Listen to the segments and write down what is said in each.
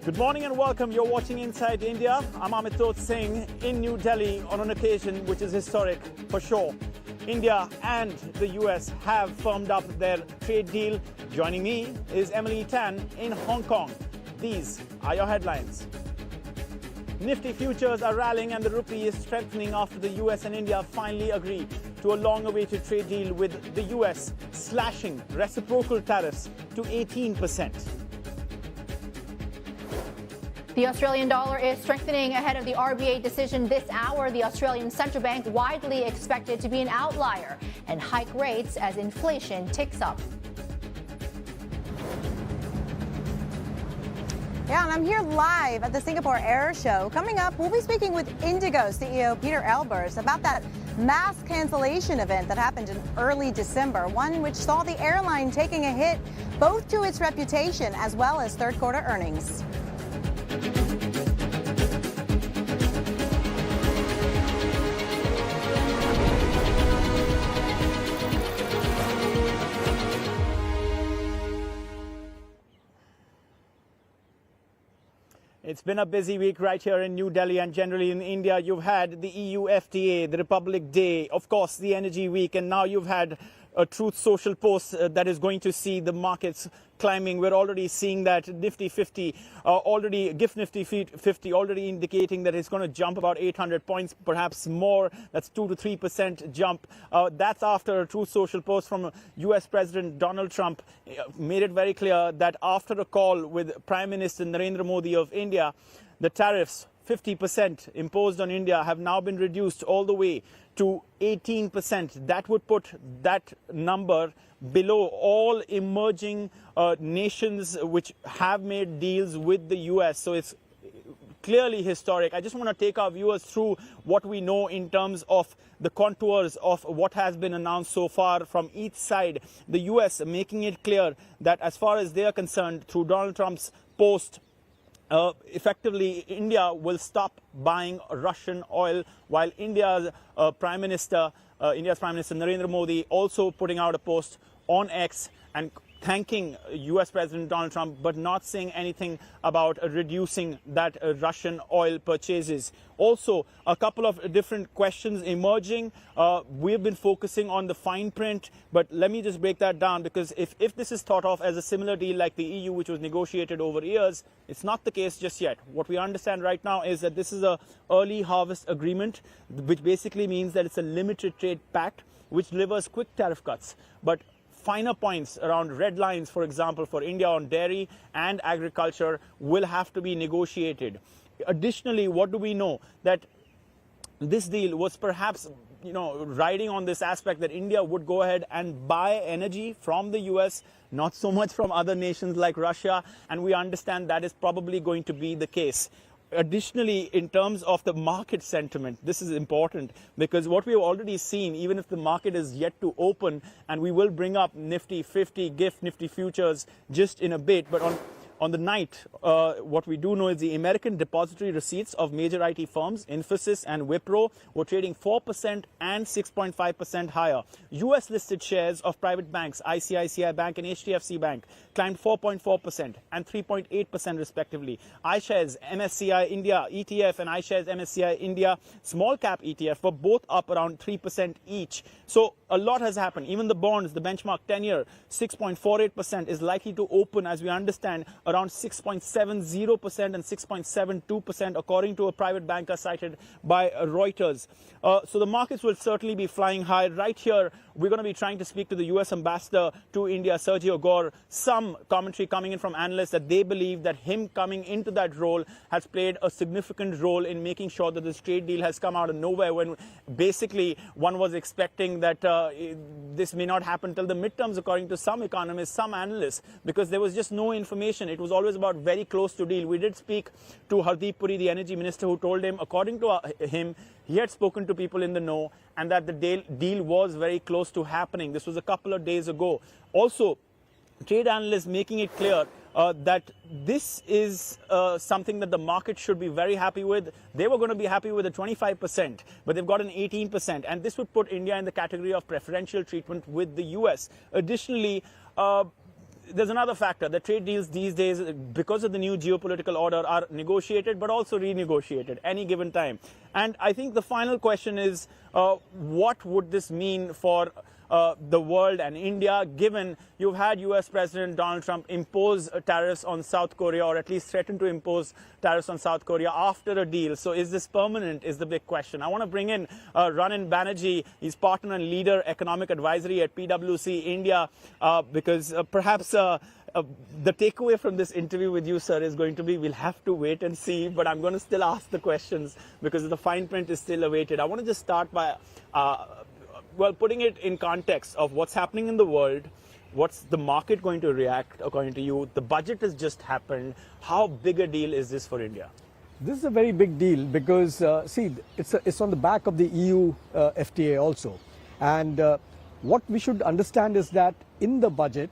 Good morning and welcome. You're watching Inside India. I'm Amit Singh in New Delhi on an occasion which is historic for sure. India and the US have firmed up their trade deal. Joining me is Emily Tan in Hong Kong. These are your headlines. Nifty futures are rallying and the rupee is strengthening after the US and India finally agree to a long-awaited trade deal with the US slashing reciprocal tariffs to 18%. The Australian dollar is strengthening ahead of the RBA decision this hour. The Australian Central Bank widely expected to be an outlier and hike rates as inflation ticks up. Yeah, and I'm here live at the Singapore Air Show. Coming up, we'll be speaking with Indigo CEO Peter Elbers about that mass cancellation event that happened in early December, one which saw the airline taking a hit both to its reputation as well as third quarter earnings. It's been a busy week right here in New Delhi and generally in India. You've had the EU FTA, the Republic Day, of course, the Energy Week, and now you've had a Truth Social post that is going to see the markets climbing. We're already seeing that Nifty 50, GIFT Nifty 50 already indicating that it's going to jump about 800 points, perhaps more. That's 2 to 3% jump. That's after a Truth Social post from US President Donald Trump made it very clear that after a call with Prime Minister Narendra Modi of India, the tariffs 50% imposed on India have now been reduced all the way to 18%. That would put that number below all emerging nations which have made deals with the US. So it's clearly historic. I just want to take our viewers through what we know in terms of the contours of what has been announced so far from each side. The US making it clear that as far as they are concerned, through Donald Trump's post, effectively, India will stop buying Russian oil, while India's Prime Minister Narendra Modi also putting out a post on X and thanking US President Donald Trump, but not saying anything about reducing that Russian oil purchases. Also, a couple of different questions emerging. We've been focusing on the fine print, but let me just break that down, because if this is thought of as a similar deal like the EU, which was negotiated over years, it's not the case just yet. What we understand right now is that this is a early harvest agreement, which basically means that it's a limited trade pact, which delivers quick tariff cuts. But finer points around red lines, for example, for India on dairy and agriculture will have to be negotiated. Additionally, what do we know? That this deal was perhaps, riding on this aspect that India would go ahead and buy energy from the US, not so much from other nations like Russia, and we understand that is probably going to be the case. Additionally, in terms of the market sentiment, this is important because what we have already seen, even if the market is yet to open, and we will bring up Nifty 50, GIFT Nifty futures just in a bit, but on the night, what we do know is the American depository receipts of major IT firms, Infosys and Wipro, were trading 4% and 6.5% higher. US listed shares of private banks, ICICI Bank and HDFC Bank, climbed 4.4% and 3.8% respectively. iShares MSCI India ETF and iShares MSCI India small cap ETF were both up around 3% each. So a lot has happened. Even the bonds, the benchmark 10-year, 6.48% is likely to open, as we understand, around 6.70% and 6.72%, according to a private banker cited by Reuters. So the markets will certainly be flying high. Right here, we're going to be trying to speak to the US ambassador to India, Sergio Gore. Some commentary coming in from analysts that they believe that him coming into that role has played a significant role in making sure that this trade deal has come out of nowhere, when basically one was expecting that this may not happen till the midterms, according to some economists, some analysts, because there was just no information. It was always about very close to deal. We did speak to Hardeep Puri, the energy minister, who told him, according to him, he had spoken to people in the know and that the deal was very close to happening. This was a couple of days ago. Also, trade analysts making it clear that this is something that the market should be very happy with. They were going to be happy with a 25%, but they've got an 18%, and this would put India in the category of preferential treatment with the US. Additionally, there's another factor. The trade deals these days, because of the new geopolitical order, are negotiated but also renegotiated any given time. And I think the final question is, what would this mean for the world and India, given you've had US President Donald Trump impose tariffs on South Korea, or at least threaten to impose tariffs on South Korea after a deal. So is this permanent is the big question. I want to bring in Ranin Banerjee. He's partner and leader economic advisory at PwC India, because perhaps the takeaway from this interview with you, sir, is going to be we'll have to wait and see, but I'm going to still ask the questions because the fine print is still awaited. I want to just start by well, putting it in context of what's happening in the world. What's the market going to react according to you? The budget has just happened. How big a deal is this for India? This is a very big deal because, see, it's on the back of the EU FTA also. And what we should understand is that in the budget,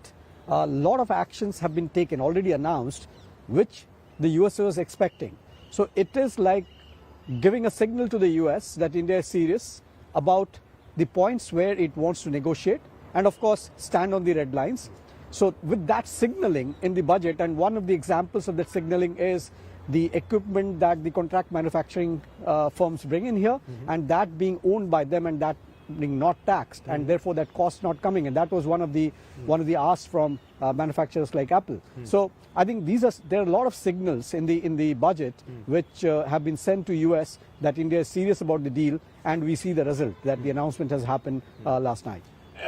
a lot of actions have been taken, already announced, which the US was expecting. So it is like giving a signal to the US that India is serious about the points where it wants to negotiate and, of course, stand on the red lines. So with that signaling in the budget, and one of the examples of that signaling is the equipment that the contract manufacturing firms bring in here, and that being owned by them and that being not taxed, and therefore that cost not coming. And that was one of the asks from manufacturers like Apple. So I think there are a lot of signals in the budget which have been sent to US that India is serious about the deal, and we see the result that the announcement has happened last night.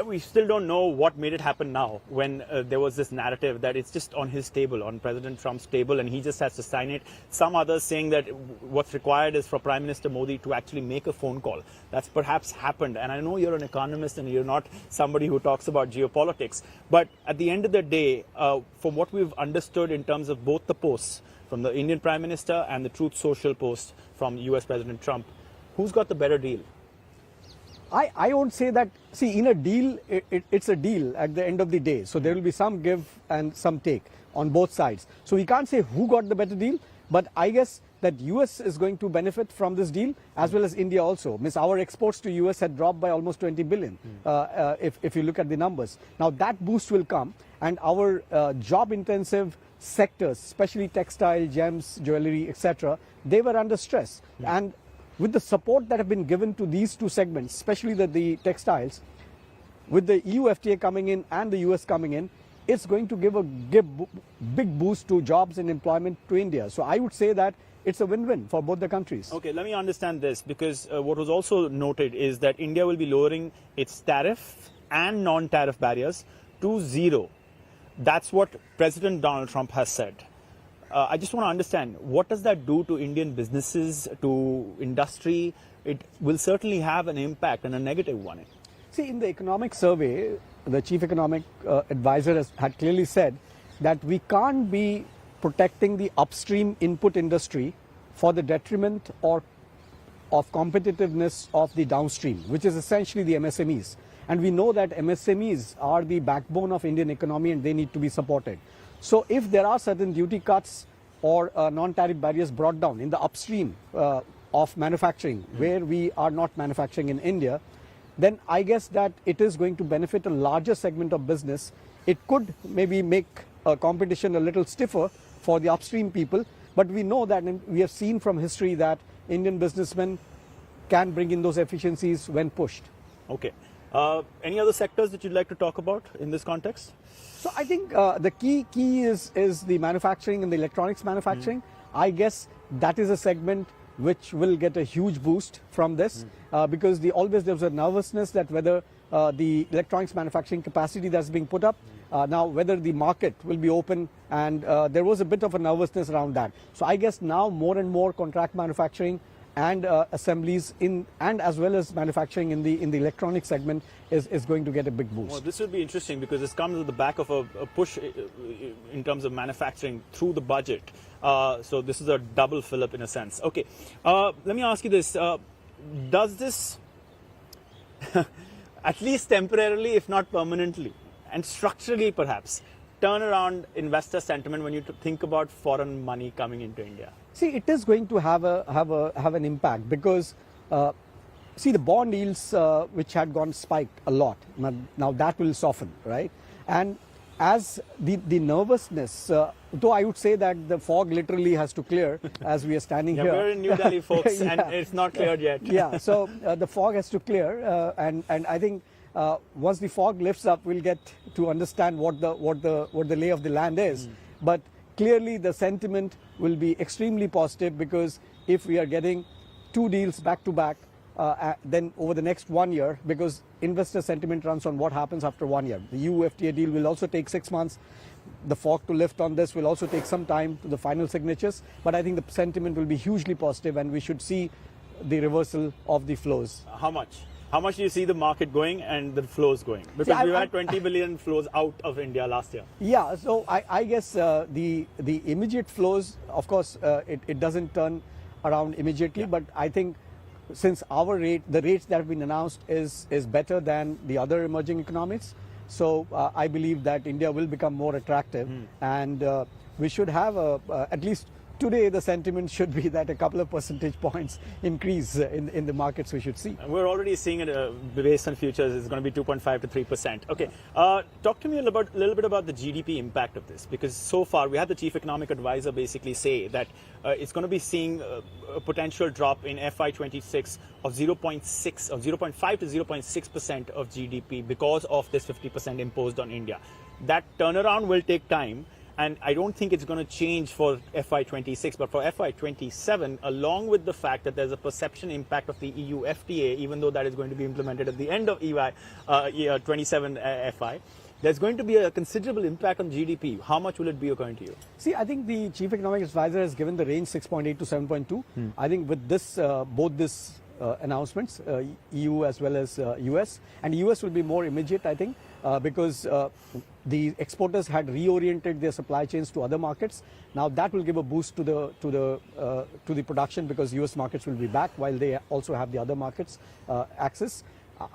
We still don't know what made it happen now, when there was this narrative that it's just on his table, on President Trump's table, and he just has to sign it. Some others saying that what's required is for Prime Minister Modi to actually make a phone call. That's perhaps happened. And I know you're an economist and you're not somebody who talks about geopolitics. But at the end of the day, from what we've understood in terms of both the posts, from the Indian Prime Minister and the Truth Social post from US President Trump, who's got the better deal? I won't say that. See, in a deal, it's a deal at the end of the day. So there will be some give and some take on both sides. So we can't say who got the better deal, but I guess that US is going to benefit from this deal, as well as India also. Means our exports to US had dropped by almost 20 billion, if you look at the numbers. Now that boost will come, and our job-intensive sectors, especially textile, gems, jewelry, etc., they were under stress. And with the support that have been given to these two segments, especially the textiles, with the EU FTA coming in and the US coming in, it's going to give a big boost to jobs and employment to India. So I would say that it's a win-win for both the countries. Okay, let me understand this, because what was also noted is that India will be lowering its tariff and non-tariff barriers to zero. That's what President Donald Trump has said. I just want to understand, what does that do to Indian businesses, to industry? It will certainly have an impact, and a negative one. See, in the economic survey, the chief economic advisor had clearly said that we can't be protecting the upstream input industry for the detriment or of competitiveness of the downstream, which is essentially the MSMEs. And we know that MSMEs are the backbone of Indian economy, and they need to be supported. So if there are certain duty cuts or non-tariff barriers brought down in the upstream of manufacturing, where we are not manufacturing in India, then I guess that it is going to benefit a larger segment of business. It could maybe make competition a little stiffer for the upstream people, but we know that, and we have seen from history that Indian businessmen can bring in those efficiencies when pushed. Okay. Any other sectors that you'd like to talk about in this context? So I think the key is the manufacturing and the electronics manufacturing. I guess that is a segment which will get a huge boost from this because there was a nervousness that whether the electronics manufacturing capacity that's being put up, now whether the market will be open, and there was a bit of a nervousness around that. So I guess now more and more contract manufacturing and assemblies and as well as manufacturing in the electronic segment is going to get a big boost. Well, this will be interesting because this comes at the back of a push in terms of manufacturing through the budget. So this is a double fillip in a sense. Okay, let me ask you this. Does this, at least temporarily, if not permanently, and structurally perhaps, turn around investor sentiment when you think about foreign money coming into India? See, it is going to have an impact because, see, the bond yields which had gone spiked a lot, now that will soften, right? And as the nervousness, though I would say that the fog literally has to clear as we are standing Yeah, here. we're in New Delhi, folks, Yeah. and it's not cleared yet. Yeah, so the fog has to clear, and I think once the fog lifts up, we'll get to understand what the lay of the land is. But clearly, the sentiment will be extremely positive, because if we are getting 2 deals back to back, then over the next 1 year, because investor sentiment runs on what happens after 1 year. The EU FTA deal will also take 6 months. The fog to lift on this will also take some time to the final signatures. But I think the sentiment will be hugely positive, and we should see the reversal of the flows. How much? How much do you see the market going and the flows going? Because we've had 20 billion flows out of India last year. Yeah, so I guess the immediate flows, of course, it doesn't turn around immediately, but I think since the rates that have been announced is better than the other emerging economies, so I believe that India will become more attractive, and we should have at least today the sentiment should be that a couple of percentage points increase in the markets we should see. We're already seeing it based on futures. It's going to be 2.5 to 3%. Okay, talk to me a little bit about the GDP impact of this, because so far we had the chief economic advisor basically say that it's going to be seeing a potential drop in FY26 of 0.5 to 0.6% of GDP because of this 50% imposed on India. That turnaround will take time. And I don't think it's going to change for FY26, but for FY27, along with the fact that there's a perception impact of the EU FTA, even though that is going to be implemented at the end of year 27 FI, there's going to be a considerable impact on GDP. How much will it be according to you? See, I think the chief economic advisor has given the range 6.8 to 7.2. I think with this, both this announcements, EU as well as US, and US will be more immediate, I think, because the exporters had reoriented their supply chains to other markets. Now that will give a boost to the production, because US markets will be back while they also have the other markets access.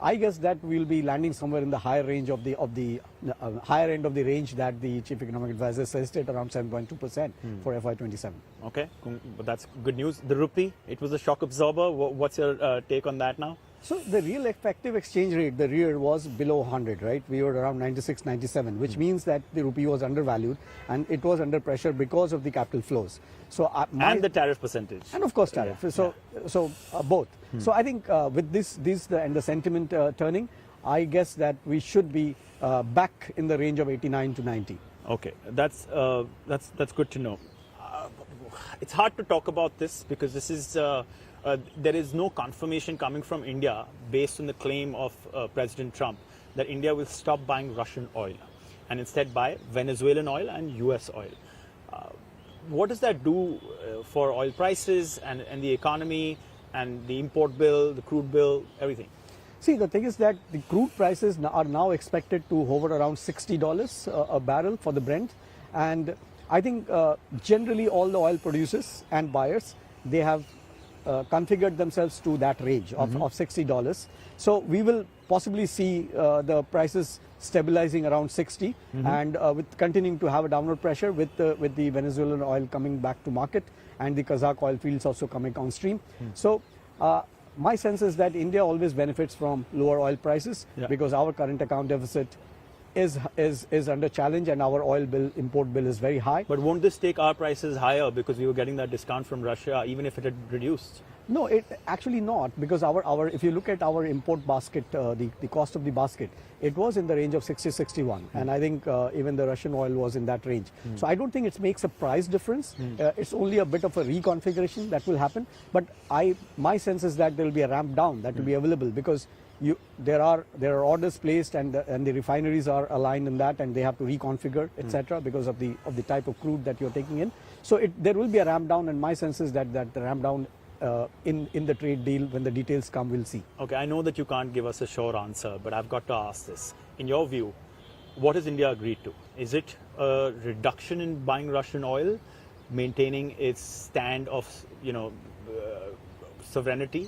I guess that we'll be landing somewhere in the higher range of the higher end of the range that the chief economic advisor suggested, around 7.2% for FY27. Okay, but that's good news. The rupee, it was a shock absorber. What's your take on that now? So the real effective exchange rate, the real, was below 100, right? We were around 96, 97, which means that the rupee was undervalued and it was under pressure because of the capital flows. So and the tariff percentage. And of course tariff. So both. So I think with this and the sentiment turning, I guess that we should be back in the range of 89 to 90. Okay, that's good to know. It's hard to talk about this because this is. There is no confirmation coming from India based on the claim of President Trump that India will stop buying Russian oil and instead buy Venezuelan oil and US oil. What does that do for oil prices and the economy and the import bill, the crude bill, everything? See, the thing is that the crude prices are now expected to hover around $60 a barrel for the Brent. And I think generally all the oil producers and buyers, they have configured themselves to that range of $60. So we will possibly see the prices stabilizing around 60 and with continuing to have a downward pressure with the Venezuelan oil coming back to market and the Kazakh oil fields also coming on stream. So my sense is that India always benefits from lower oil prices because our current account deficit is under challenge and our oil bill, import bill, is very high. But won't this take our prices higher because we were getting that discount from Russia even if it had reduced? No, it actually not, because our if you look at our import basket, the cost of the basket, it was in the range of 60-61, and I think even the Russian oil was in that range. So I don't think it makes a price difference. It's only a bit of a reconfiguration that will happen. But my sense is that there will be a ramp down that will be available because there are orders placed and the refineries are aligned in that and they have to reconfigure, etc. because of the type of crude that you're taking in. So there will be a ramp down, and my sense is that the ramp down in the trade deal, when the details come, we'll see. Okay, I know that you can't give us a sure answer, but I've got to ask this. In your view, what has India agreed to? Is it a reduction in buying Russian oil, maintaining its stand of sovereignty,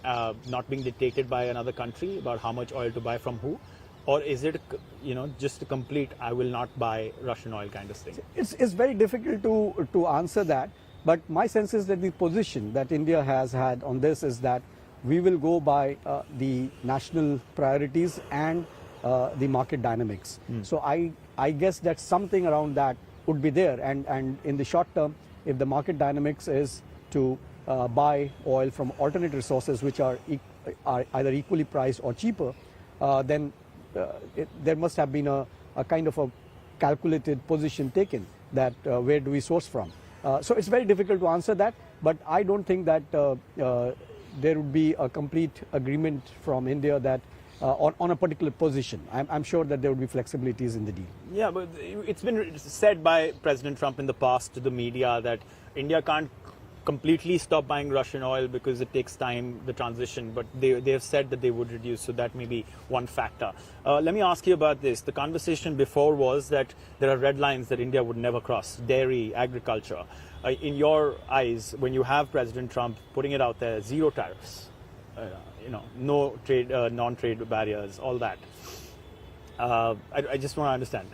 not being dictated by another country about how much oil to buy from who? Or is it, just a complete I will not buy Russian oil kind of thing? It's very difficult to answer that. But my sense is that the position that India has had on this is that we will go by the national priorities and the market dynamics. So I I guess that something around that would be there. And in the short term, if the market dynamics is to buy oil from alternate resources which are either equally priced or cheaper, then there must have been a kind of a calculated position taken that where do we source from. So it's very difficult to answer that, but I don't think that there would be a complete agreement from India that on a particular position. I'm sure that there would be flexibilities in the deal. Yeah, but it's been said by President Trump in the past to the media that India can't completely stop buying Russian oil because it takes time, the transition, but they have said that they would reduce, so that may be one factor. Let me ask you about this. The conversation before was that there are red lines that India would never cross: dairy, agriculture. In your eyes, when you have President Trump putting it out there, zero tariffs, no trade, non-trade barriers, all that. I just want to understand,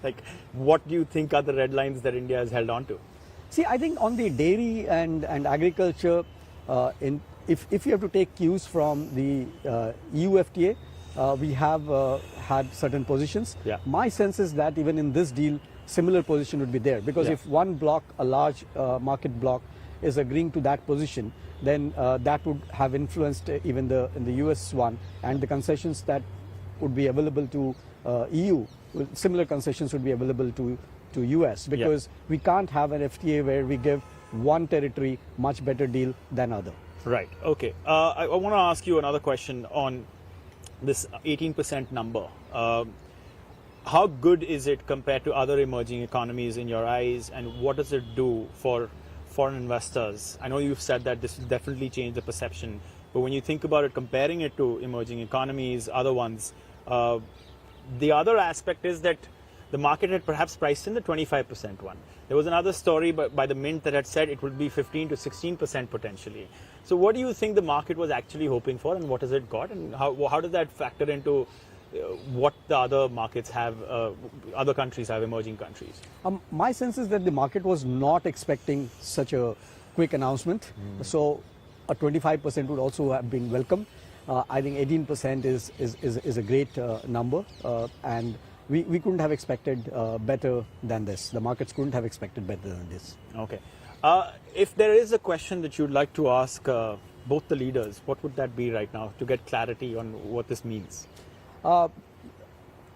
like, what do you think are the red lines that India has held on to? See, I think on the dairy and agriculture, if you have to take cues from the EU FTA, we have had certain positions. Yeah. My sense is that even in this deal, similar position would be there, because if one bloc, a large market bloc, is agreeing to that position, then that would have influenced even in the US one, and the concessions that would be available to EU, similar concessions would be available to US, because we can't have an FTA where we give one territory much better deal than other. Right. Okay. I want to ask you another question on this 18% number. How good is it compared to other emerging economies in your eyes, and what does it do for foreign investors? I know you've said that this will definitely change the perception, but when you think about it, comparing it to emerging economies, other ones, the other aspect is that the market had perhaps priced in the 25% one. There was another story by the Mint that had said it would be 15 to 16% potentially. So what do you think the market was actually hoping for, and what has it got, and how does that factor into what the other markets have, other countries have, emerging countries? My sense is that the market was not expecting such a quick announcement. So a 25% would also have been welcome. I think 18% is a great number, and we couldn't have expected better than this. The markets couldn't have expected better than this. Okay. If there is a question that you'd like to ask both the leaders, what would that be right now to get clarity on what this means?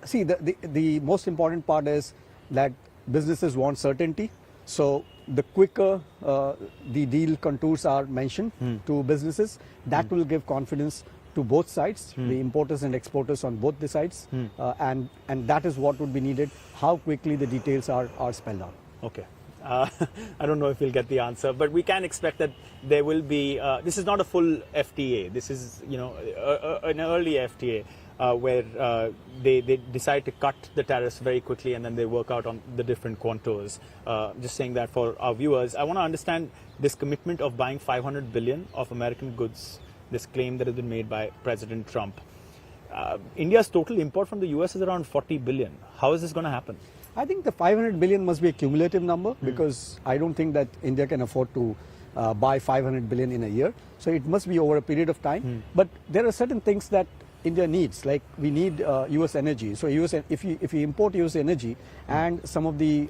See, the most important part is that businesses want certainty. So the quicker the deal contours are mentioned to businesses, that will give confidence to both sides, the importers and exporters on both the sides, and that is what would be needed, how quickly the details are spelled out. Okay. I don't know if we'll get the answer, but we can expect that there will be, this is not a full FTA, this is, an early FTA where they decide to cut the tariffs very quickly and then they work out on the different contours. Just saying that for our viewers. I want to understand this commitment of buying 500 billion of American goods, this claim that has been made by President Trump. India's total import from the US is around 40 billion. How is this going to happen? I think the 500 billion must be a cumulative number, because I don't think that India can afford to buy 500 billion in a year. So it must be over a period of time. But there are certain things that India needs, like we need US energy. So if you import US energy and some of the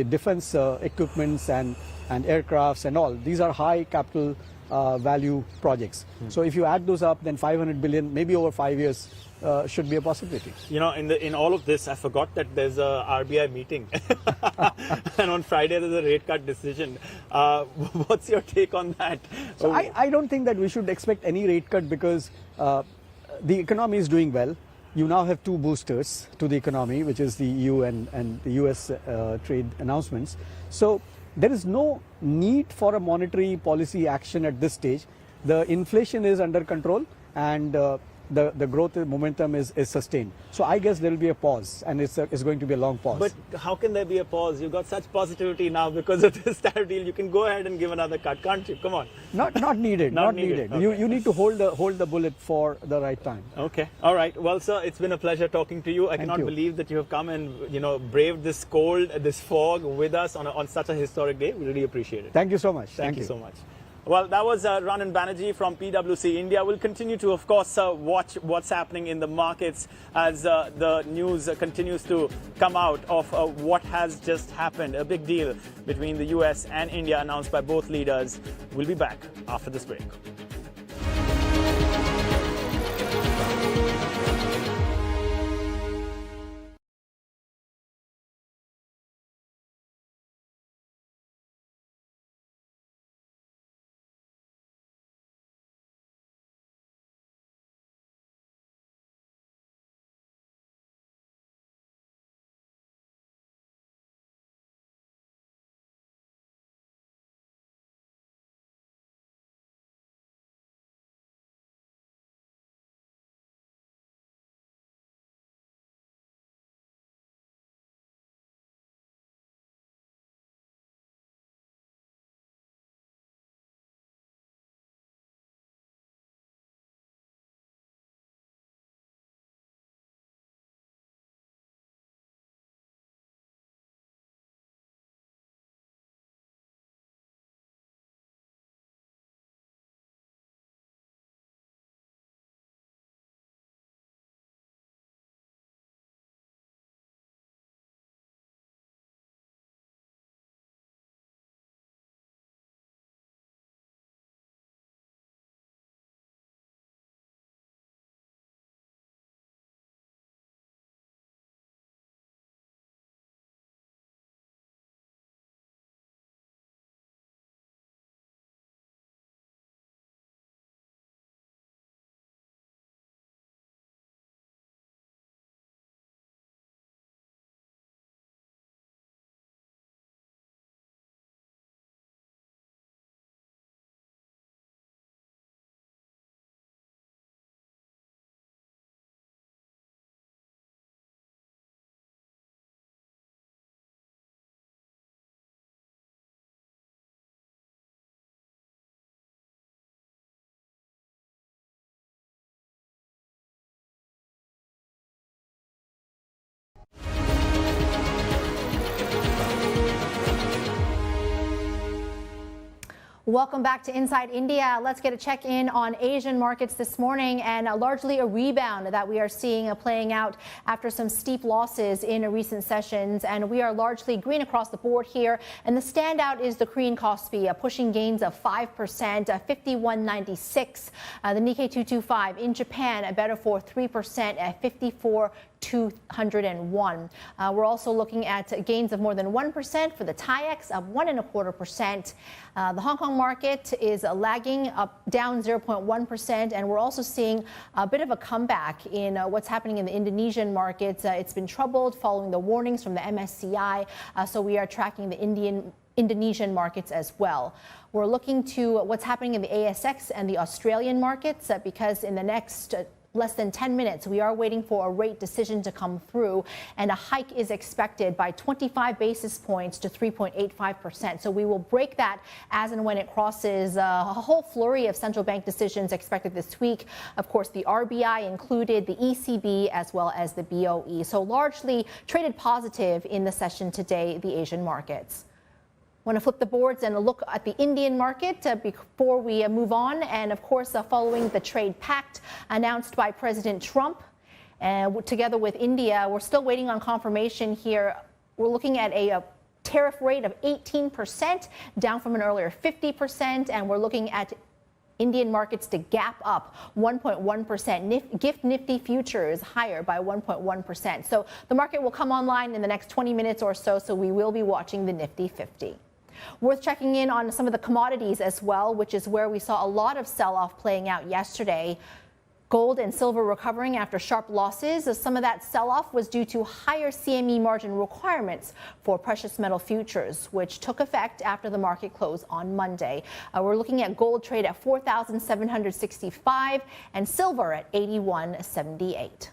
defense equipments and aircrafts and all, these are high capital value projects. So if you add those up, then 500 billion, maybe over 5 years, should be a possibility. In all of this, I forgot that there's a RBI meeting, and on Friday there's a rate cut decision. What's your take on that? So I don't think that we should expect any rate cut, because the economy is doing well. You now have two boosters to the economy, which is the EU and the US trade announcements. So there is no need for a monetary policy action at this stage. The inflation is under control, and the growth momentum is sustained. So I guess there will be a pause, and it's going to be a long pause. But how can there be a pause? You've got such positivity now because of this tariff deal. You can go ahead and give another cut, can't you? Come on. Not needed. Not needed. Okay. You need to hold the bullet for the right time. Okay. All right. Well, sir, it's been a pleasure talking to you. I cannot believe that you have come and braved this cold, this fog with us on such a historic day. We really appreciate it. Thank you so much. Thank you so much. Well, that was Ranan Banerjee from PwC India. We'll continue to, of course, watch what's happening in the markets as the news continues to come out of what has just happened. A big deal between the US and India announced by both leaders. We'll be back after this break. Welcome back to Inside India. Let's get a check-in on Asian markets this morning, and largely a rebound that we are seeing playing out after some steep losses in recent sessions. And we are largely green across the board here. And the standout is the Korean Kospi, pushing gains of 5%, 51.96. The Nikkei 225 in Japan, better for 3% at 54,201. We're also looking at gains of more than 1% for the TAIEX, up 1.25%. The Hong Kong market is lagging, up down 0.1%, and we're also seeing a bit of a comeback in what's happening in the Indonesian market. It's been troubled following the warnings from the MSCI, so we are tracking the Indonesian markets as well. We're looking to what's happening in the ASX and the Australian markets because in the next less than 10 minutes, we are waiting for a rate decision to come through, and a hike is expected by 25 basis points to 3.85%. So we will break that as and when it crosses a whole flurry of central bank decisions expected this week. Of course, the RBI included, the ECB, as well as the BOE. So largely traded positive in the session today, the Asian markets. Want to flip the boards and look at the Indian market before we move on. And of course, following the trade pact announced by President Trump together with India, we're still waiting on confirmation here. We're looking at a tariff rate of 18%, down from an earlier 50%. And we're looking at Indian markets to gap up 1.1%. Gift Nifty futures higher by 1.1%. So the market will come online in the next 20 minutes or so. So we will be watching the Nifty 50. Worth checking in on some of the commodities as well, which is where we saw a lot of sell-off playing out yesterday. Gold and silver recovering after sharp losses. Some of that sell-off was due to higher CME margin requirements for precious metal futures, which took effect after the market closed on Monday. We're looking at gold trade at $4,765 and silver at $81.78.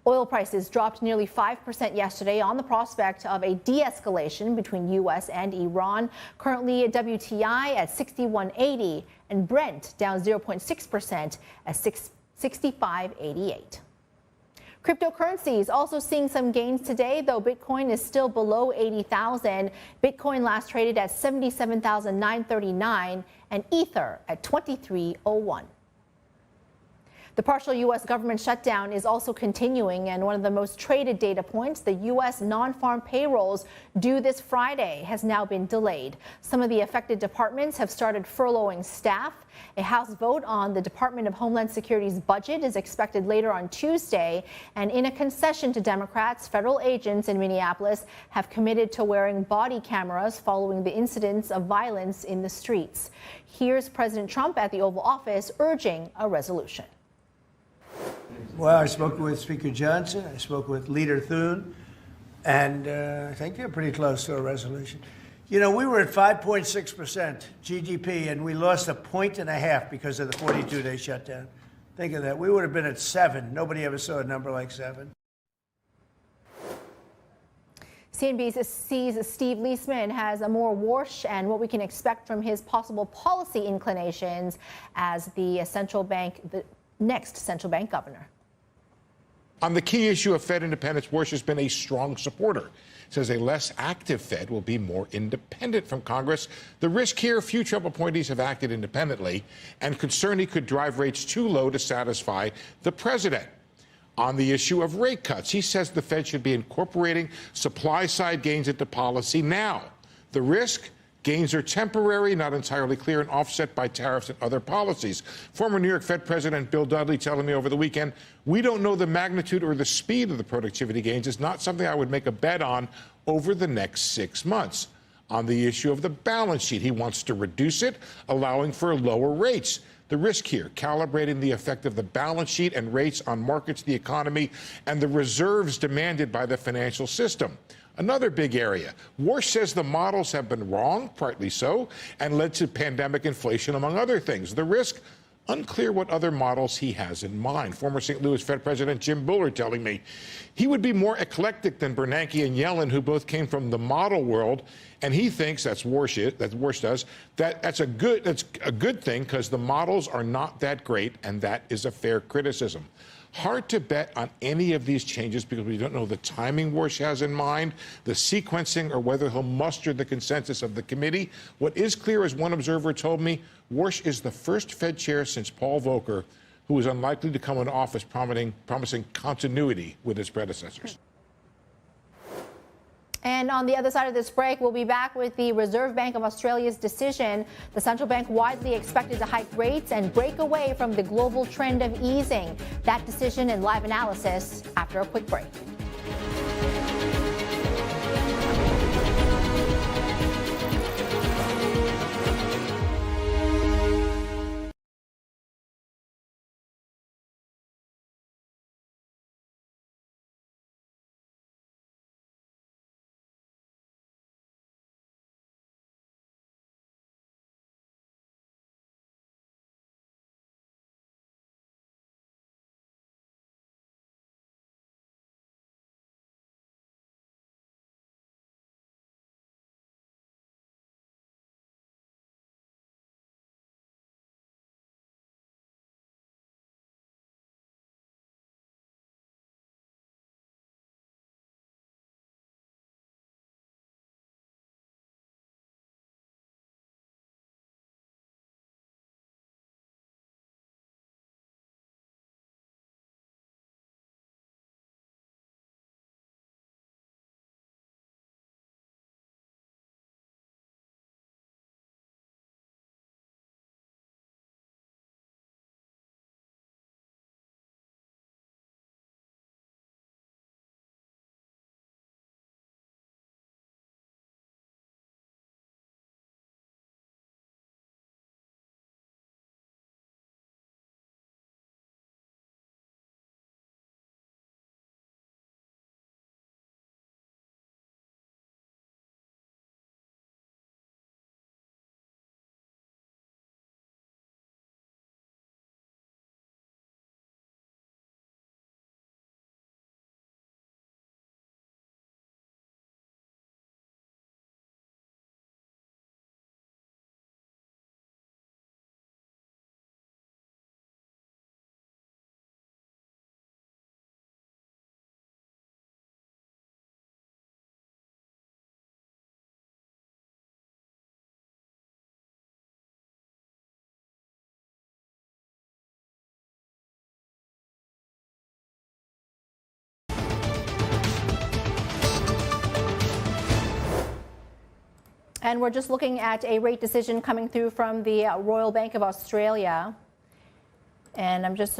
Oil prices dropped nearly 5% yesterday on the prospect of a de-escalation between U.S. and Iran. Currently, WTI at $61.80 and Brent down 0.6% at $65.88. Cryptocurrencies also seeing some gains today, though Bitcoin is still below 80,000. Bitcoin last traded at 77,939 and Ether at 2301. The partial U.S. government shutdown is also continuing, and one of the most traded data points, the U.S. non-farm payrolls due this Friday, has now been delayed. Some of the affected departments have started furloughing staff. A House vote on the Department of Homeland Security's budget is expected later on Tuesday, and in a concession to Democrats, federal agents in Minneapolis have committed to wearing body cameras following the incidents of violence in the streets. Here's President Trump at the Oval Office urging a resolution. Well, I spoke with Speaker Johnson, I spoke with Leader Thune, and I think they're pretty close to a resolution. You know, we were at 5.6% GDP, and we lost 1.5 points because of the 42-day shutdown. Think of that. We would have been at 7. Nobody ever saw a number like 7. CNBC's Steve Leisman has a more Warsh and what we can expect from his possible policy inclinations as the next central bank governor. On the key issue of Fed independence, Warsh has been a strong supporter. Says a less active Fed will be more independent from Congress. The risk here, few Trump appointees have acted independently, and concern he could drive rates too low to satisfy the president. On the issue of rate cuts, he says the Fed should be incorporating supply-side gains into policy now. The risk? Gains are temporary, not entirely clear, and offset by tariffs and other policies. Former New York Fed President Bill Dudley telling me over the weekend, we don't know the magnitude or the speed of the productivity gains. It's not something I would make a bet on over the next 6 months. On the issue of the balance sheet, he wants to reduce it, allowing for lower rates. The risk here, calibrating the effect of the balance sheet and rates on markets, the economy, and the reserves demanded by the financial system. Another big area. Warsh says the models have been wrong, partly so, and led to pandemic inflation, among other things. The risk? Unclear what other models he has in mind. Former St. Louis Fed President Jim Bullard telling me he would be more eclectic than Bernanke and Yellen, who both came from the model world, and he thinks that's Warsh does that's a good thing because the models are not that great, and that is a fair criticism. Hard to bet on any of these changes because we don't know the timing Warsh has in mind, the sequencing, or whether he'll muster the consensus of the committee. What is clear, as one observer told me, Warsh is the first Fed chair since Paul Volcker who is unlikely to come into office promising continuity with his predecessors. And on the other side of this break, we'll be back with the Reserve Bank of Australia's decision. The central bank widely expected to hike rates and break away from the global trend of easing. That decision and live analysis after a quick break. And we're just looking at a rate decision coming through from the Royal Bank of Australia. And I'm just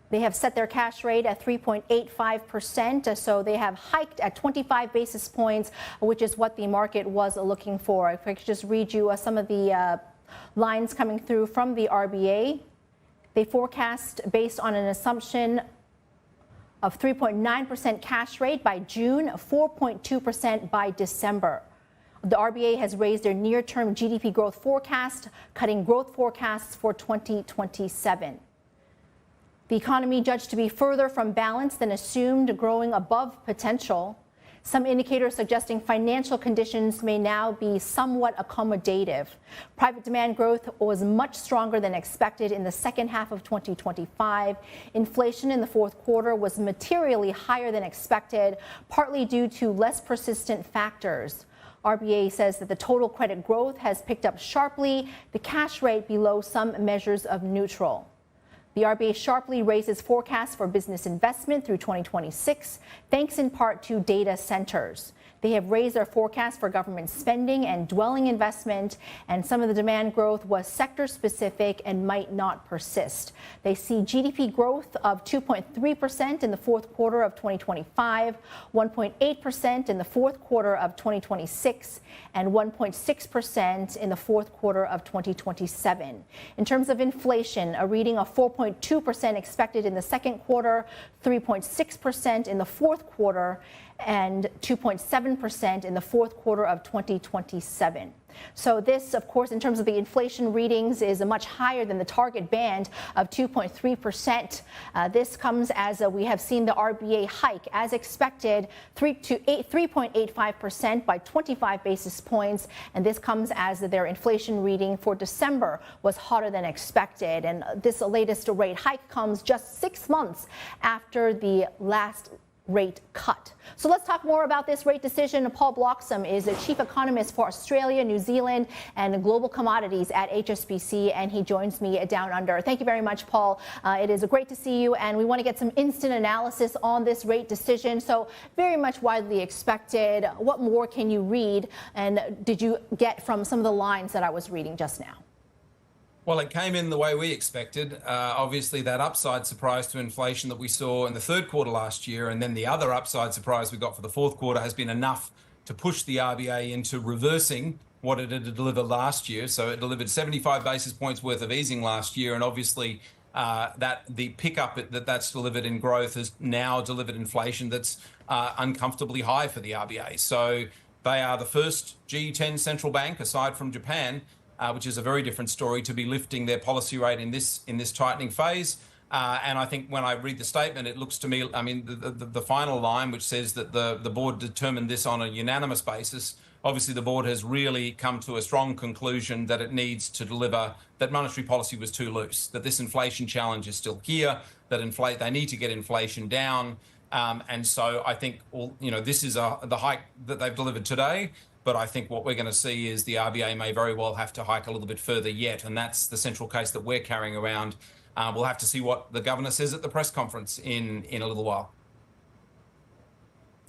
they have set their cash rate at 3.85%. So they have hiked at 25 basis points, which is what the market was looking for. If I could just read you some of the lines coming through from the RBA. They forecast based on an assumption of 3.9% cash rate by June, 4.2% by December. The RBA has raised their near-term GDP growth forecast, cutting growth forecasts for 2027. The economy judged to be further from balance than assumed, growing above potential. Some indicators suggesting financial conditions may now be somewhat accommodative. Private demand growth was much stronger than expected in the second half of 2025. Inflation in the fourth quarter was materially higher than expected, partly due to less persistent factors. RBA says that the total credit growth has picked up sharply, the cash rate below some measures of neutral. The RBA sharply raises forecasts for business investment through 2026, thanks in part to data centers. They have raised their forecast for government spending and dwelling investment, and some of the demand growth was sector-specific and might not persist. They see GDP growth of 2.3% in the fourth quarter of 2025, 1.8% in the fourth quarter of 2026, and 1.6% in the fourth quarter of 2027. In terms of inflation, a reading of 4.2% expected in the second quarter, 3.6% in the fourth quarter, and 2.7% in the fourth quarter of 2027. So this, of course, in terms of the inflation readings, is much higher than the target band of 2.3%. This comes as we have seen the RBA hike, as expected, 3.85% by 25 basis points. And this comes as their inflation reading for December was hotter than expected. And this latest rate hike comes just 6 months after the last rate cut. So let's talk more about this rate decision. Paul Bloxham is the chief economist for Australia, New Zealand, and global commodities at HSBC, and he joins me down under. Thank you very much, Paul. It is great to see you, and we want to get some instant analysis on this rate decision. So very much widely expected. What more can you read, and did you get from some of the lines that I was reading just now? Well, it came in the way we expected. Obviously, that upside surprise to inflation that we saw in the third quarter last year, and then the other upside surprise we got for the fourth quarter has been enough to push the RBA into reversing what it had delivered last year. So it delivered 75 basis points worth of easing last year, and obviously that the pickup that's delivered in growth has now delivered inflation that's uncomfortably high for the RBA. So they are the first G10 central bank, aside from Japan, which is a very different story, to be lifting their policy rate in this tightening phase. And I think when I read the statement, it looks to me, I mean, the final line, which says that the board determined this on a unanimous basis. Obviously, the board has really come to a strong conclusion that it needs to deliver, that monetary policy was too loose, that this inflation challenge is still here, that they need to get inflation down. And so I think, this is the hike that they've delivered today. But I think what we're going to see is the RBA may very well have to hike a little bit further yet. And that's the central case that we're carrying around. We'll have to see what the governor says at the press conference in a little while.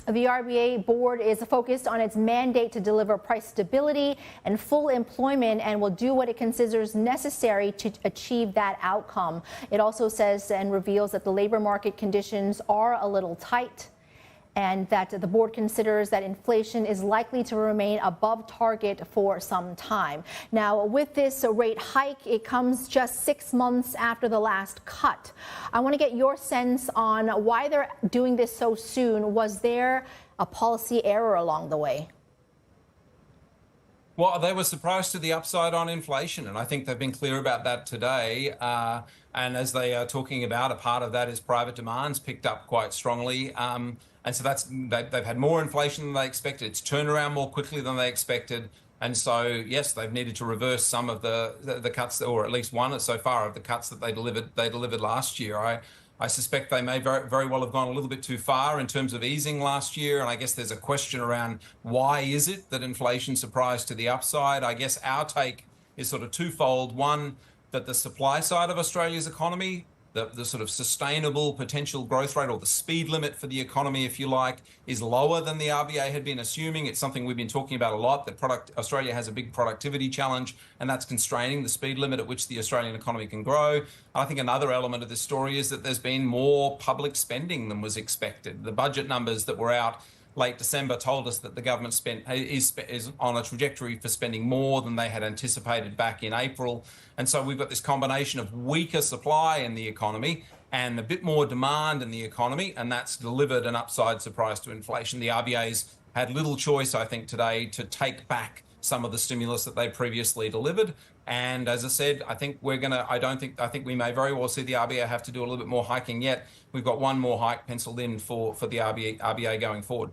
The RBA board is focused on its mandate to deliver price stability and full employment, and will do what it considers necessary to achieve that outcome. It also says and reveals that the labor market conditions are a little tight, and that the board considers that inflation is likely to remain above target for some time. Now, with this rate hike, it comes just 6 months after the last cut. I want to get your sense on why they're doing this so soon. Was there a policy error along the way? Well, they were surprised to the upside on inflation, and I think they've been clear about that today. And as they are talking about, a part of that is private demand's picked up quite strongly. And so they've had more inflation than they expected. It's turned around more quickly than they expected. And so, yes, they've needed to reverse some of the cuts, or at least one so far of the cuts that they delivered last year. I suspect they may very well have gone a little bit too far in terms of easing last year. And I guess there's a question around why is it that inflation surprised to the upside? I guess our take is sort of twofold. One, that the supply side of Australia's economy the sort of sustainable potential growth rate, or the speed limit for the economy, if you like, is lower than the RBA had been assuming. It's something we've been talking about a lot, that Australia has a big productivity challenge, and that's constraining the speed limit at which the Australian economy can grow. I think another element of this story is that there's been more public spending than was expected. The budget numbers that were out late December told us that the government is on a trajectory for spending more than they had anticipated back in April. And so we've got this combination of weaker supply in the economy and a bit more demand in the economy, and that's delivered an upside surprise to inflation. The RBA's had little choice, I think, today to take back some of the stimulus that they previously delivered. And as I said, I think I think we may very well see the RBA have to do a little bit more hiking yet. We've got one more hike penciled in for the RBA going forward.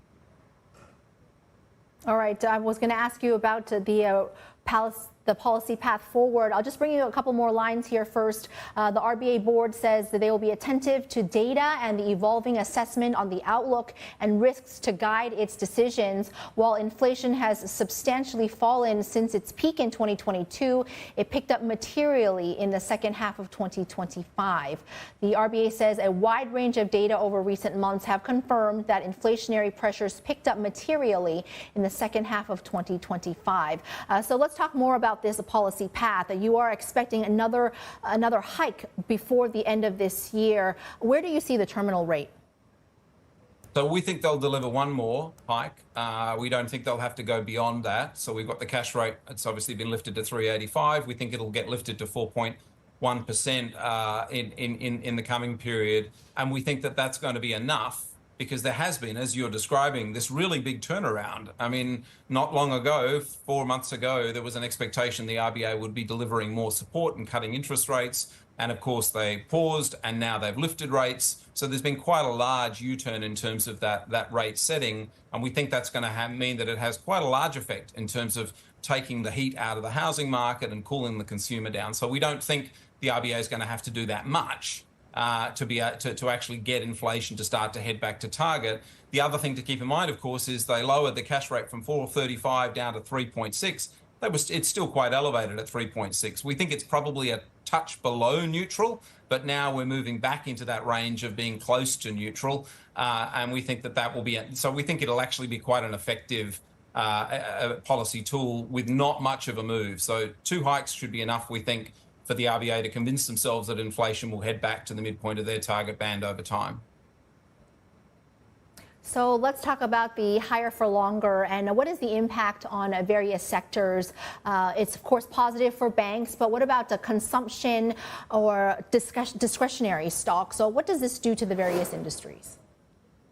All right, I was going to ask you about the policy path forward. I'll just bring you a couple more lines here first. The RBA board says that they will be attentive to data and the evolving assessment on the outlook and risks to guide its decisions. While inflation has substantially fallen since its peak in 2022, it picked up materially in the second half of 2025. The RBA says a wide range of data over recent months have confirmed that inflationary pressures picked up materially in the second half of 2025. So let's talk more about this policy path. You are expecting another hike before the end of this year. Where do you see the terminal rate? So we think they'll deliver one more hike. We don't think they'll have to go beyond that. So we've got the cash rate. It's obviously been lifted to 3.85. We think it'll get lifted to 4.1% in the coming period. And we think that that's going to be enough, because there has been, as you're describing, this really big turnaround. I mean, not long ago, 4 months ago, there was an expectation the RBA would be delivering more support and cutting interest rates. And of course, they paused, and now they've lifted rates. So there's been quite a large U-turn in terms of that rate setting. And we think that's going to mean that it has quite a large effect in terms of taking the heat out of the housing market and cooling the consumer down. So we don't think the RBA is going to have to do that much to actually get inflation to start to head back to target. The other thing to keep in mind, of course, is they lowered the cash rate from 4.35 down to 3.6. It's still quite elevated at 3.6. We think it's probably a touch below neutral, but now we're moving back into that range of being close to neutral, and we think that will be. So we think it'll actually be quite an effective policy tool with not much of a move. So 2 hikes should be enough, we think, for the RBA to convince themselves that inflation will head back to the midpoint of their target band over time. So let's talk about the higher for longer and what is the impact on various sectors. It's of course positive for banks, but what about the consumption or discretionary stocks? So what does this do to the various industries?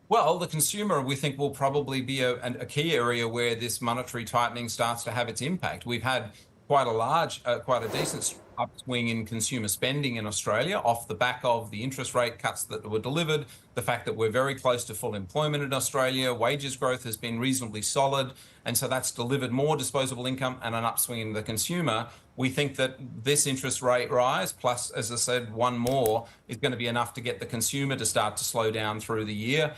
Well, the consumer, we think, will probably be a key area where this monetary tightening starts to have its impact. We've had quite a decent upswing in consumer spending in Australia off the back of the interest rate cuts that were delivered, the fact that we're very close to full employment in Australia, wages growth has been reasonably solid, and so that's delivered more disposable income and an upswing in the consumer. We think that this interest rate rise, plus, as I said, one more, is going to be enough to get the consumer to start to slow down through the year.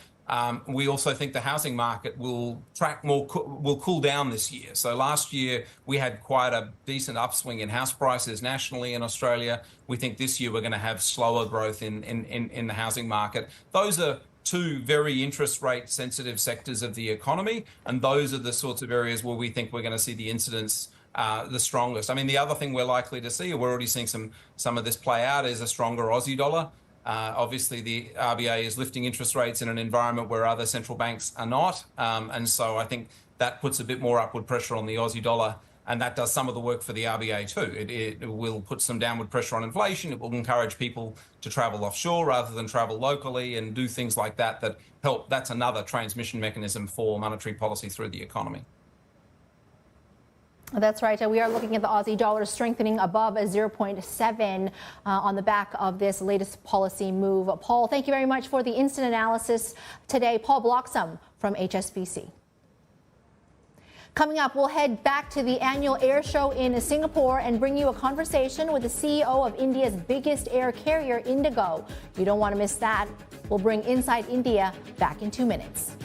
We also think the housing market will cool down this year. So last year we had quite a decent upswing in house prices nationally in Australia. We think this year we're going to have slower growth in the housing market. Those are 2 very interest rate sensitive sectors of the economy, and those are the sorts of areas where we think we're going to see the incidence the strongest. I mean, the other thing we're likely to see, we're already seeing some of this play out, is a stronger Aussie dollar. Obviously, the RBA is lifting interest rates in an environment where other central banks are not. And so I think that puts a bit more upward pressure on the Aussie dollar. And that does some of the work for the RBA too. It will put some downward pressure on inflation. It will encourage people to travel offshore rather than travel locally and do things like that help. That's another transmission mechanism for monetary policy through the economy. That's right. We are looking at the Aussie dollar strengthening above a 0.7 on the back of this latest policy move. Paul, thank you very much for the instant analysis today. Paul Bloxham from HSBC. Coming up, we'll head back to the annual air show in Singapore and bring you a conversation with the CEO of India's biggest air carrier, Indigo. You don't want to miss that. We'll bring Inside India back in 2 minutes.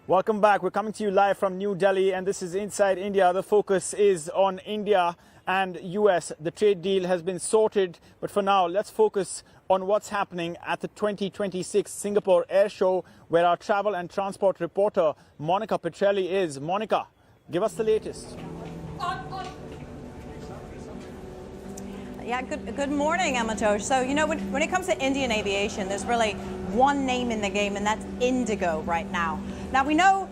Welcome back. We're coming to you live from New Delhi, and this is Inside India. The focus is on India and US. The trade deal has been sorted, but for now, let's focus on what's happening at the 2026 Singapore Air Show, where our travel and transport reporter, Monica Petrelli, is. Monica, give us the latest. Yeah, good morning, Amatosh. So, you know, when it comes to Indian aviation, there's really one name in the game, and that's Indigo right now. Now, we know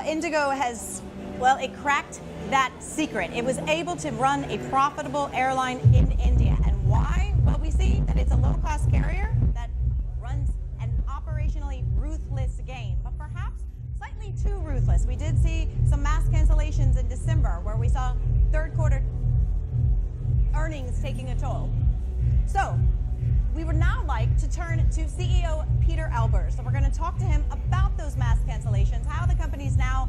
Indigo has, well, it cracked that secret. It was able to run a profitable airline in India. And why? Well, we see that it's a low-cost carrier that runs an operationally ruthless game, but perhaps slightly too ruthless. We did see some mass cancellations in December, where we saw third quarter earnings taking a toll. So we would now like to turn to CEO Peter Albers. So we're going to talk to him about those mass cancellations, how the company's now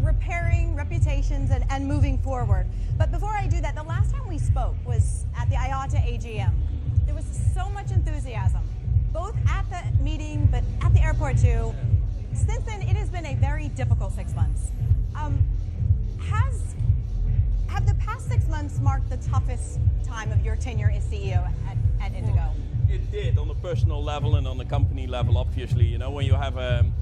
repairing reputations and moving forward. But before I do that, the last time we spoke was at the IATA AGM. There was so much enthusiasm, both at the meeting, but at the airport too. Since then, it has been a very difficult 6 months. Have the past 6 months marked the toughest time of your tenure as CEO at Indigo? Well, it did, on a personal level and on a company level, obviously. You know, when you have an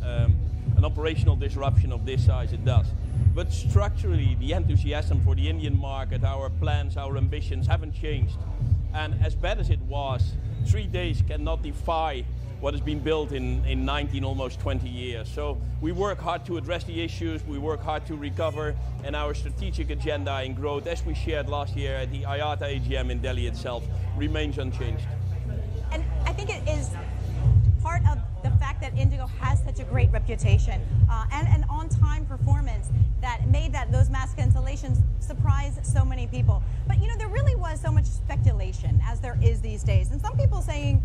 operational disruption of this size, it does. But structurally, the enthusiasm for the Indian market, our plans, our ambitions haven't changed. And as bad as it was, 3 days cannot defy what has been built in 19, almost 20 years. So we work hard to address the issues, we work hard to recover, and our strategic agenda in growth, as we shared last year at the IATA AGM in Delhi itself, remains unchanged. And I think it is part of the fact that Indigo has such a great reputation and an on-time performance that made those mass cancellations surprise so many people. But you know, there really was so much speculation, as there is these days, and some people saying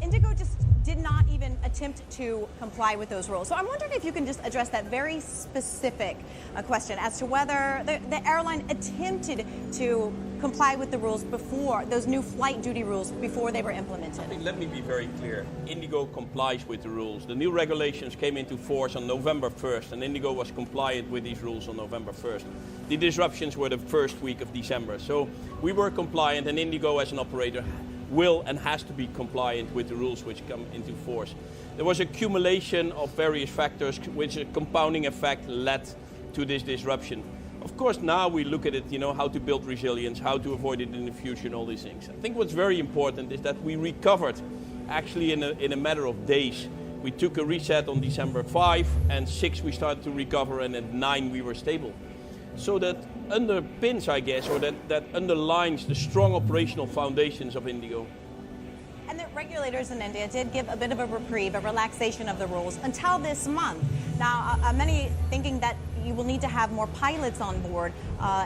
Indigo just did not even attempt to comply with those rules. So I'm wondering if you can just address that very specific question as to whether the airline attempted to comply with the rules before, those new flight duty rules, before they were implemented. Let me be very clear. Indigo complies with the rules. The new regulations came into force on November 1st, and Indigo was compliant with these rules on November 1st. The disruptions were the first week of December. So we were compliant, and Indigo as an operator will and has to be compliant with the rules which come into force. There was accumulation of various factors which a compounding effect led to this disruption. Of course, now we look at it, you know, how to build resilience, how to avoid it in the future and all these things. I think what's very important is that we recovered actually in a matter of days. We took a reset on December 5, and 6 we started to recover, and at 9 we were stable. So that underpins, I guess, or that underlines the strong operational foundations of Indigo. And the regulators in India did give a bit of a reprieve, a relaxation of the rules until this month. Now, many thinking that you will need to have more pilots on board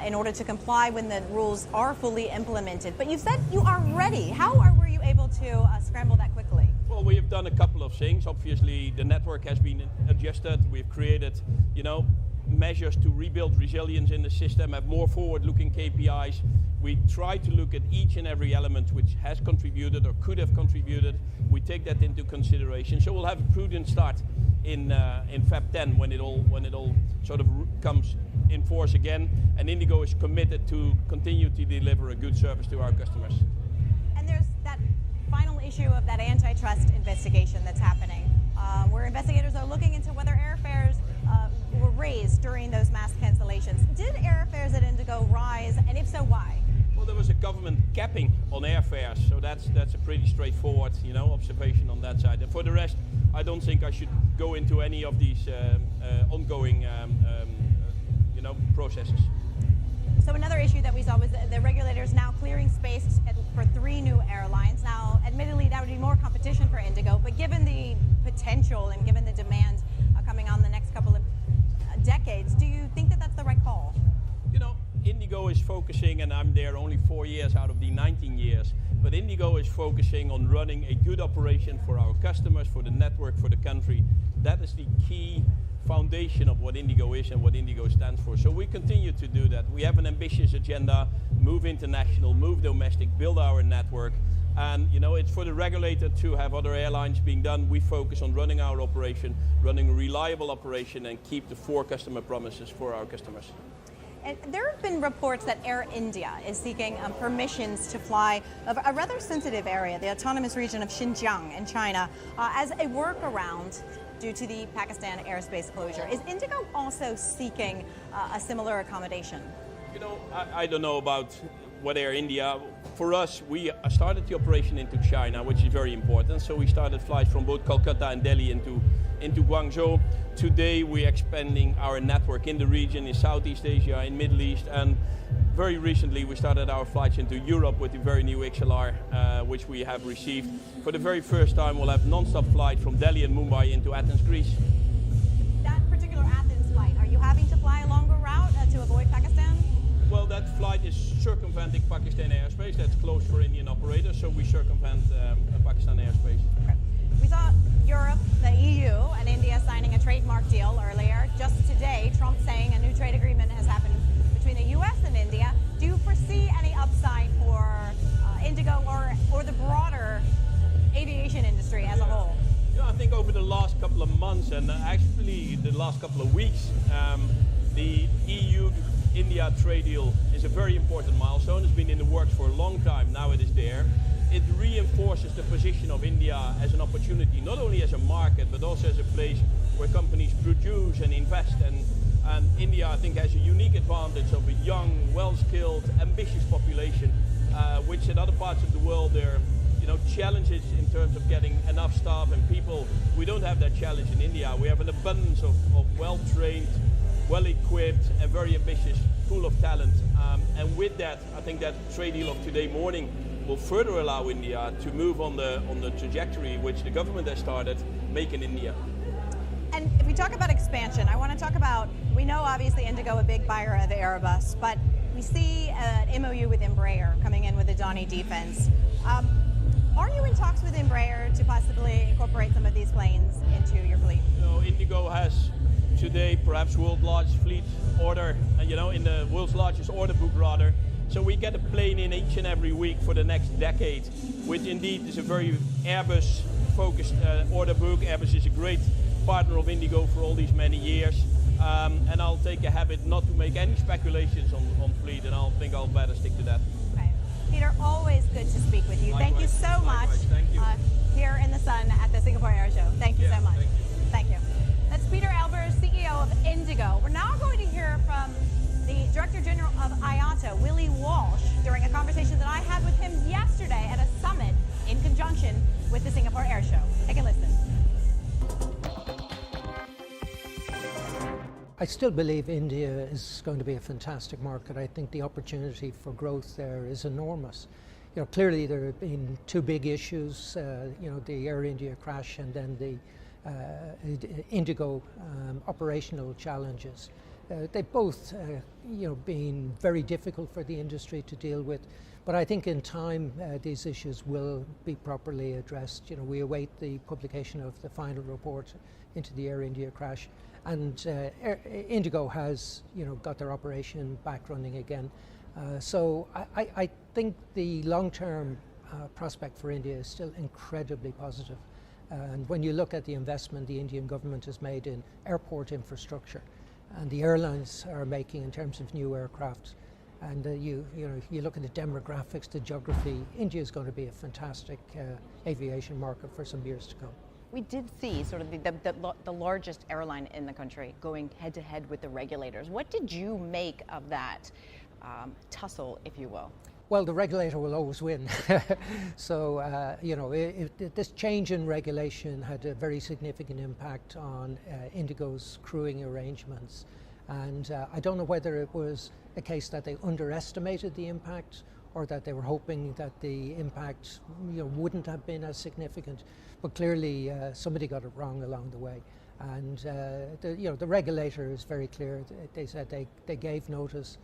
in order to comply when the rules are fully implemented. But you said you are ready. How were you able to scramble that quickly? Well, we have done a couple of things. Obviously, the network has been adjusted. We've created, you know, measures to rebuild resilience in the system, have more forward-looking KPIs. We try to look at each and every element which has contributed or could have contributed. We take that into consideration. So we'll have a prudent start in Feb 10 when it all sort of comes in force again. And Indigo is committed to continue to deliver a good service to our customers. And there's that final issue of that antitrust investigation that's happening, where investigators are looking into whether airfares were raised during those mass cancellations. Did airfares at Indigo rise, and if so, why? Well, there was a government capping on airfares, so that's a pretty straightforward, you know, observation on that side. And for the rest, I don't think I should go into any of these ongoing, you know, processes. So another issue that we saw was the regulators now clearing space for 3 new airlines. Now, admittedly, that would be more competition for Indigo, but given the potential and given the demand coming on the next couple of decades, do you think that that's the right call? You know, Indigo is focusing, and I'm there only 4 years out of the 19 years, but Indigo is focusing on running a good operation for our customers, for the network, for the country. That is the key foundation of what Indigo is and what Indigo stands for. So we continue to do that. We have an ambitious agenda, move international, move domestic, build our network. And it's for the regulator to have other airlines being done. We focus on running our operation, running a reliable operation, and keep the 4 customer promises for our customers. And there have been reports that Air India is seeking permissions to fly of a rather sensitive area, the autonomous region of Xinjiang in China, as a workaround due to the Pakistan airspace closure. Is Indigo also seeking a similar accommodation? I don't know about what Air India. For us, we started the operation into China, which is very important. So we started flights from both Kolkata and Delhi into Guangzhou. Today we're expanding our network in the region, in Southeast Asia, in Middle East, and very recently we started our flights into Europe with the very new XLR, which we have received. For the very first time, we'll have non-stop flights from Delhi and Mumbai into Athens, Greece. That particular Athens flight, are you having to fly a longer route to avoid Pakistan? Well, that flight is circumventing Pakistan airspace. That's closed for Indian operators, so we circumvent Pakistan airspace. Okay. We saw Europe, the EU, and India signing a trademark deal earlier. Just today, Trump saying a new trade agreement has happened between the US and India. Do you foresee any upside for Indigo or the broader aviation industry as a whole? I think over the last couple of months and actually the last couple of weeks, the EU-India trade deal is a very important milestone. It's been in the works for a long time. Now it is there. It reinforces the position of India as an opportunity, not only as a market, but also as a place where companies produce and invest. And India, I think, has a unique advantage of a young, well-skilled, ambitious population, which in other parts of the world there are challenges in terms of getting enough staff and people. We don't have that challenge in India. We have an abundance of well-trained, well-equipped, and very ambitious pool of talent. And with that, I think that trade deal of today morning will further allow India to move on the trajectory which the government has started, Make in India. And if we talk about expansion, I want to talk about, we know obviously Indigo a big buyer of Airbus, but we see an MOU with Embraer coming in with the Donny defense. Are you in talks with Embraer to possibly incorporate some of these planes into your fleet? Indigo has today perhaps world's largest fleet order, in the world's largest order book rather. So we get a plane in each and every week for the next decade, which indeed is a very Airbus-focused order book. Airbus is a great partner of Indigo for all these many years. And I'll take a habit not to make any speculations on fleet, and I'll better stick to that. Okay. Peter, always good to speak with you. Likewise. Thank you so much. Likewise. Thank you. Here in the sun at the Singapore Air Show. Thank you so much. Thank you. Thank you. That's Peter Albers, CEO of Indigo. We're now going to hear from the Director General of IATA, Willie Walsh, during a conversation that I had with him yesterday at a summit in conjunction with the Singapore Air Show. Take a listen. I still believe India is going to be a fantastic market. I think the opportunity for growth there is enormous. Clearly there have been 2 big issues, the Air India crash and then the Indigo operational challenges. They've both, been very difficult for the industry to deal with, but I think in time these issues will be properly addressed. We await the publication of the final report into the Air India crash, and Indigo has, got their operation back running again. So I think the long-term prospect for India is still incredibly positive. And when you look at the investment the Indian government has made in airport infrastructure, and the airlines are making in terms of new aircraft, and you look at the demographics, the geography, India is going to be a fantastic aviation market for some years to come. We did see sort of the largest airline in the country going head-to-head with the regulators. What did you make of that tussle, if you will? Well, the regulator will always win. So, this change in regulation had a very significant impact on Indigo's crewing arrangements. And I don't know whether it was a case that they underestimated the impact or that they were hoping that the impact wouldn't have been as significant. But clearly somebody got it wrong along the way. And the regulator is very clear. They said they gave notice.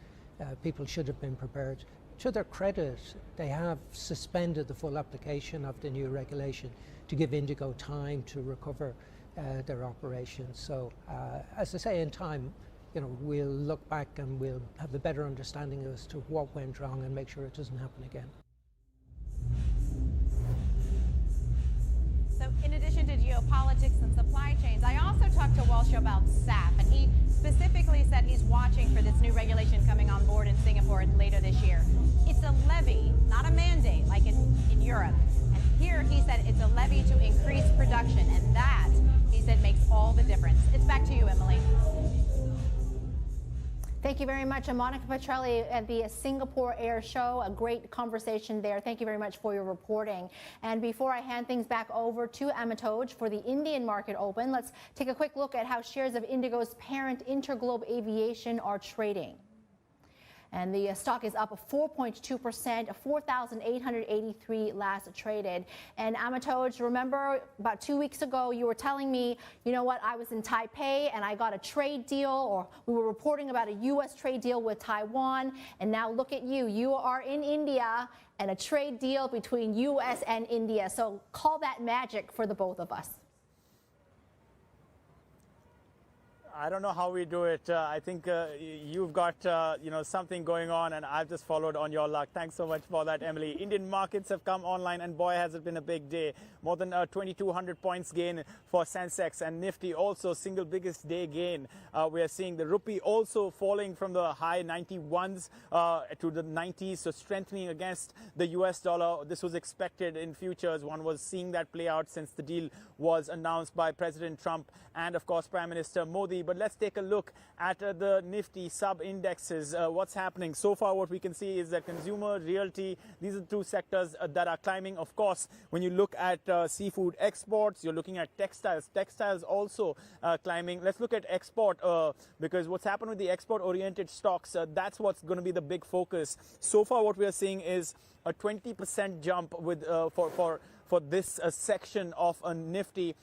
People should have been prepared. To their credit, they have suspended the full application of the new regulation to give Indigo time to recover their operations. So, as I say, in time, we'll look back and we'll have a better understanding as to what went wrong and make sure it doesn't happen again. addition to geopolitics and supply chains, I also talked to Walsh about SAF, and he specifically said he's watching for this new regulation coming on board in Singapore later this year. It's a levy, not a mandate like in Europe. And here he said it's a levy to increase production, and that, he said, makes all the difference. It's back to you, Emily. Thank you very much. Monica Petrelli at the Singapore Air Show. A great conversation there. Thank you very much for your reporting. And before I hand things back over to Amitoj for the Indian market open, let's take a quick look at how shares of Indigo's parent Interglobe Aviation are trading. And the stock is up 4.2%, 4,883 last traded. And Amitoj, remember about 2 weeks ago, you were telling me, you know what, I was in Taipei and I got a trade deal, or we were reporting about a U.S. trade deal with Taiwan. And now look at you. You are in India and a trade deal between U.S. and India. So call that magic for the both of us. I don't know how we do it. I think you've got something going on, and I've just followed on your luck. Thanks so much for that, Emily. Indian markets have come online, and boy, has it been a big day. More than 2,200 points gain for Sensex, and Nifty also single biggest day gain. We are seeing the rupee also falling from the high 91s to the 90s, so strengthening against the US dollar. This was expected in futures. One was seeing that play out since the deal was announced by President Trump and, of course, Prime Minister Modi. But let's take a look at the Nifty sub-indexes. What's happening? So far, what we can see is that consumer, realty, these are the two sectors that are climbing. Of course, when you look at seafood exports, you're looking at textiles. Textiles also climbing. Let's look at export because what's happened with the export-oriented stocks, that's what's going to be the big focus. So far, what we are seeing is a 20% jump with for this section of a Nifty.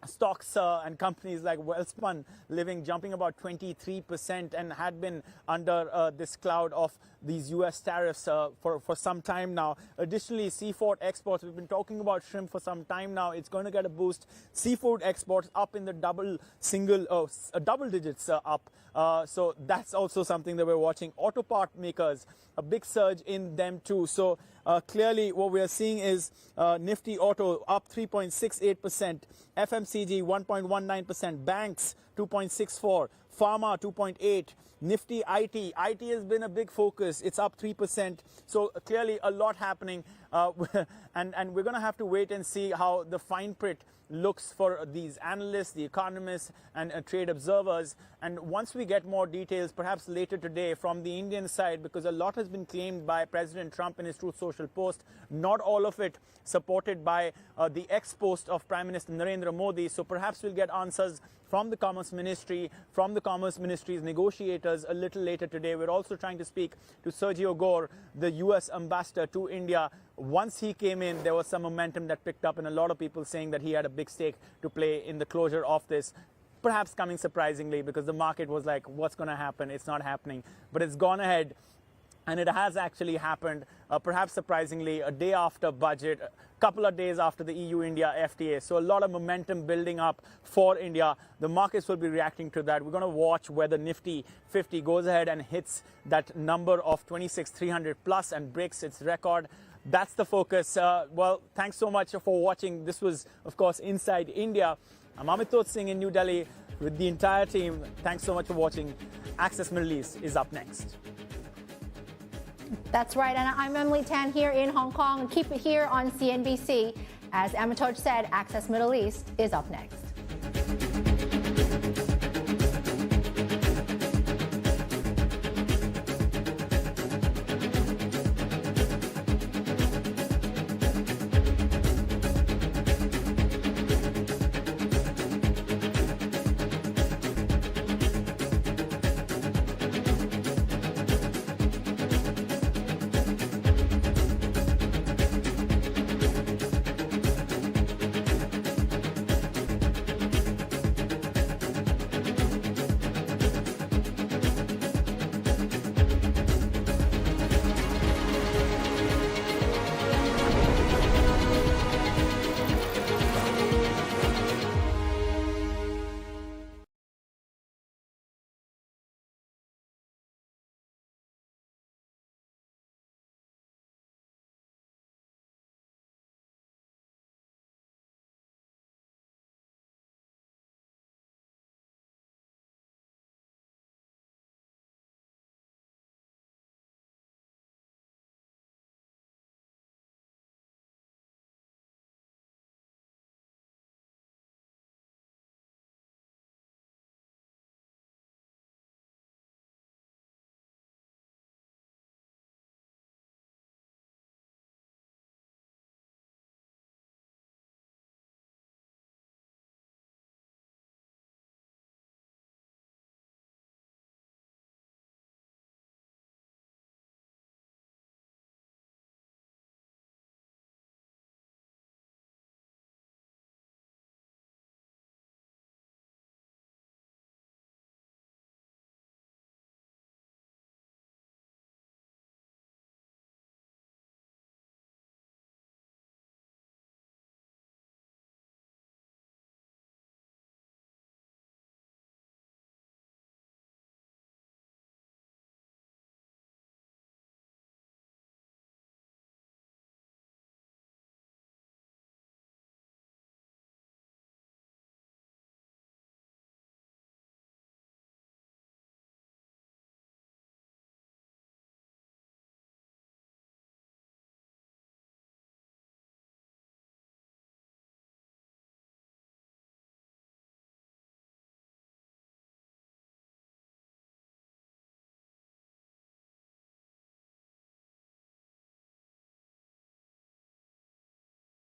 Stocks and companies like Wellspun Living jumping about 23% and had been under this cloud of these U.S. tariffs for some time now. Additionally, seafood exports, we've been talking about shrimp for some time now. It's going to get a boost. Seafood exports up in the double digits up. So that's also something that we're watching. Auto part makers, a big surge in them too. So clearly what we are seeing is Nifty Auto up 3.68%, FMCG 1.19%, banks 2.64%, pharma 2.8%, Nifty IT has been a big focus. It's up 3%. So clearly a lot happening. And we're going to have to wait and see how the fine print looks for these analysts, the economists, and trade observers. And once we get more details, perhaps later today from the Indian side, because a lot has been claimed by President Trump in his Truth Social post, not all of it supported by the ex-post of Prime Minister Narendra Modi. So perhaps we'll get answers from the Commerce Ministry, from the Commerce Ministry's negotiators a little later today. We're also trying to speak to Sergio Gore, the U.S. ambassador to India. Once he came in, there was some momentum that picked up, and a lot of people saying that he had a big stake to play in the closure of this. Perhaps coming surprisingly, because the market was like, what's going to happen? It's not happening. But it's gone ahead, and it has actually happened, perhaps surprisingly, a day after budget, a couple of days after the EU-India FTA. So a lot of momentum building up for India. The markets will be reacting to that. We're going to watch whether Nifty 50 goes ahead and hits that number of 26,300 plus and breaks its record. That's the focus. Well, thanks so much for watching. This was, of course, Inside India. I'm Amitoj Singh in New Delhi with the entire team. Thanks so much for watching. Access Middle East is up next. That's right, and I'm Emily Tan here in Hong Kong. Keep it here on CNBC. As Amitoj said, Access Middle East is up next.